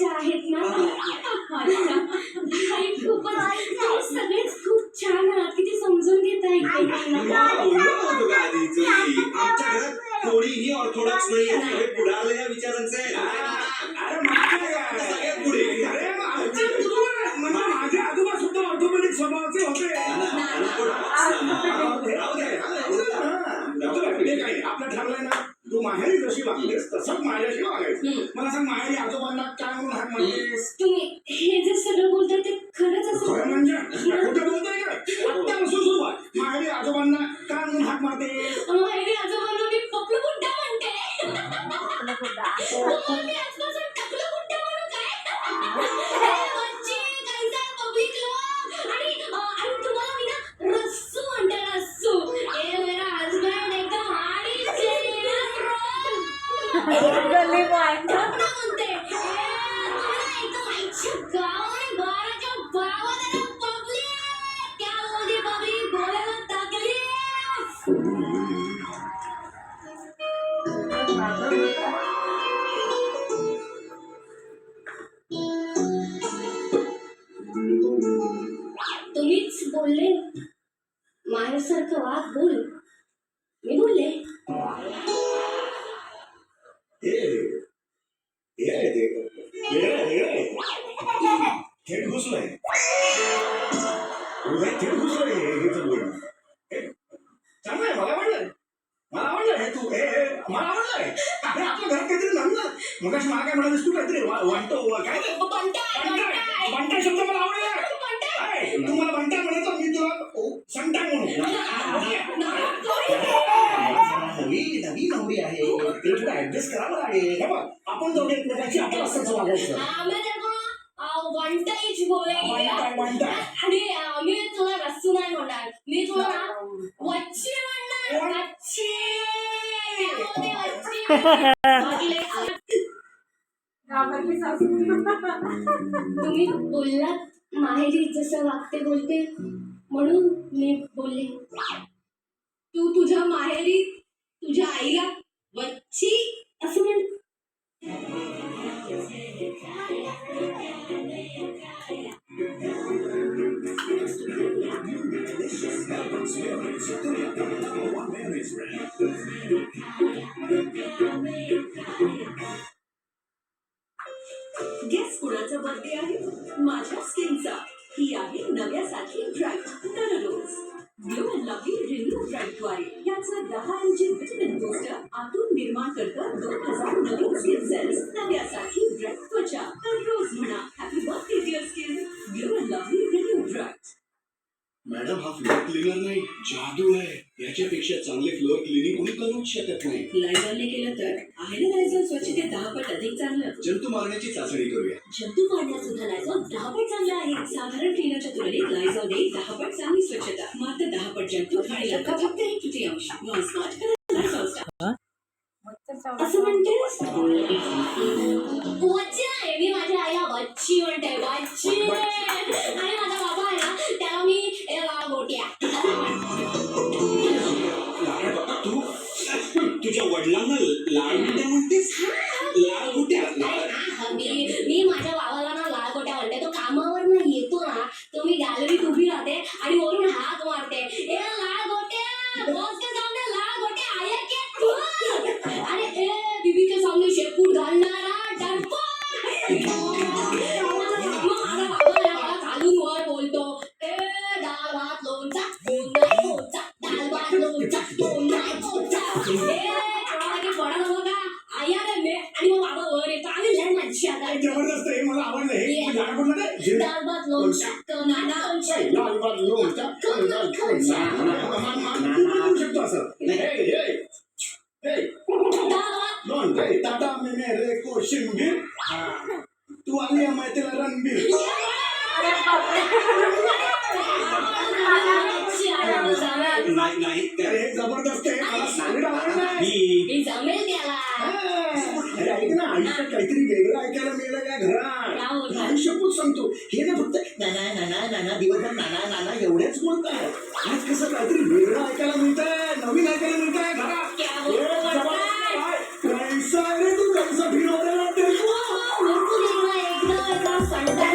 नावाच्या आहेत ना. आई खूपच तुम्ही सगळेच खूप छान आहात. किती समजून घेता एकमेकांना. आमच्या घरात कोणीही ऑर्थोडॉक्स नाही आहे. पुढारलेल्या विचारांचे सगळ्यात पुढे. माझे आजोबा सुद्धा ऑर्थोपेडिक स्वभावाचे होते. आपलं ठरलंय ना, तू माहेरी जशी वागलीस तसंच माझ्याशी वागायचं. मला सांग, माहेरी आजोबांना काय म्हणून हाक मारलीस? तुम्ही हे जे सगळं बोलताय ते खरंच असं खरं म्हणजे खोटं बोलतोय का? आत्तापासून सुरुवात. माहेरी आजोबांना काय म्हणून हाक मारते? माहेरी आजोबांना मी पपलं गुड्डा म्हणते. मी आजपासून टकलं गुड्डा म्हणू काय? बच्चे कैसा पब्लिक लोग. आणि तुम्हाला मी ना रस्सू म्हणते, रस्सू. ए मेरा हस्बंड एकदम आडी चेहरा गली बॉय म्हणते. एकदम आईच्या गावाने बाराच्या बावात पब्लिक. क्या बोलते पब्लिक? बोलायला तकलीफ. तुम्हीच बोलले माहेरसारखं वाघ बोल. मी बोलले. थेट घुसलोय. थेट घुसलोय हे बोलणं. चांगलंय, मला आवडलंय. मला आवडलंय हे तू. मला आवडलंय. अरे आपल्या घरात काहीतरी नाही ना. मगाशी मला काय म्हणालीस तू? काहीतरी वाटतो काय ते? बंटा शब्द मला आवडला. तू मला बंटा म्हणायचं, मी तुला संटा म्हणू. नवी नवरी आहे, ते थोडं ऍडजस्ट करावं लागेल. आपण दोघे एकमेकांची आपण असंच वागायचं. आणि मी तुला रस्सू नाही म्हणणार, मी तुला वच्ची म्हणणार. वच्ची. तुम्ही बोललात माहेरी जसं वागते बोलते म्हणून मी बोलले. तू तुझ्या माहेरी तुझ्या आईला वच्ची असं म्हण. गेस कुणाचा बर्थडे आहे? माझ्या स्किनचा. ही आहे नव्यासारखी ब्राईट नररोज ग्लो अँड लव्ली रिन्यू ब्राईटद्वारे. याचं 10 mg व्हिटॅमिन बूस्टर आतून निर्माण करतं 2000 नवीन स्किन सेल्स. नव्यासारखी ब्राईट त्वचा. तर रोज म्हणा happy birthday dear skin. Glow and Lovely renew bright. Madam, हा फ्लोअर क्लीनर नाही, जादू आहे. याच्यापेक्षा चांगले फ्लोअर क्लिनिंग कोणी करूच शकत नाही. लायझॉलने केलं तर आहे ना लायझॉल स्वच्छते 10 पट अधिक चांगलं. जंतू मारण्याची चाचणी करूया. जंतू मारण्यात सुद्धा लायझॉल 10 पट चांगला आहे. साधारण क्लीनरच्या तुलनेत लायझॉल देईल 10 पट चांगली स्वच्छता. मात्र 10 पट जंतू आणि फक्त 1 तृतीयांश. नॉन स्मार्ट लायझॉल स्टार. असं म्हणतेस? वच्ची नाही, मी माझ्या आईला वच्ची म्हणते. वच्ची. आणि माझा बाबा आहे ना, त्याला मी गोट्या. तू तुझ्या वडिलांना लाल गुट्या म्हणतेस? लाल गुट्या? मी माझ्या बाबाला ना लाल गोट्या म्हणते. तो कामावर ना येतो ना, तो मी गॅलरीत उभी राहते आणि वरून हात मारते. ए लाल गोट्या, बॉस के सामने लाल गोट्या आया क्या तू? अरे ए बीबी के सामने शेपूट घालणारा डरपोक. माझा बाबा मला खालून वर बोलतो. ए डाळ भात लोणचा कोण नाही कोणचा. डाळ भात लोणचा कोण नाही कोणचा. ए बडा बघा आया रे मे. आणि मग बाबा वर येतो आणि लय मज्जा करतो. जबरदस्त आहे, मला आवडलं हे. गाणं कुठलं ते? डाळ भात लोणचा कोणाला कोणचा. लाल भात लोणचा कोणाला कोणचा. म्हणू शकतो असं. डाळ भात लोणचे टाटा में मेरे कोशिंबीर. तू आली आहे माहितीला रणबीर. नाही. अरे हे जबरदस्त आहे, मला सांगितलं आवडलं. हे जमेल त्याला. अरे ऐक ना, आयुष्यात काहीतरी वेगळं ऐकायला मिळालं का घरात? आयुष्यपूत सांगतो. हे ना फक्त नाना नाना नाना दिवसभर नाना नाना एवढ्याच बोलताय. आज कसं काहीतरी वेगळं ऐकायला मिळतंय, नवीन ऐकायला मिळतंय घरात. कैसा रे तू कैसा फिरवलेला ते. भरपूर वेगळं आहे. संडास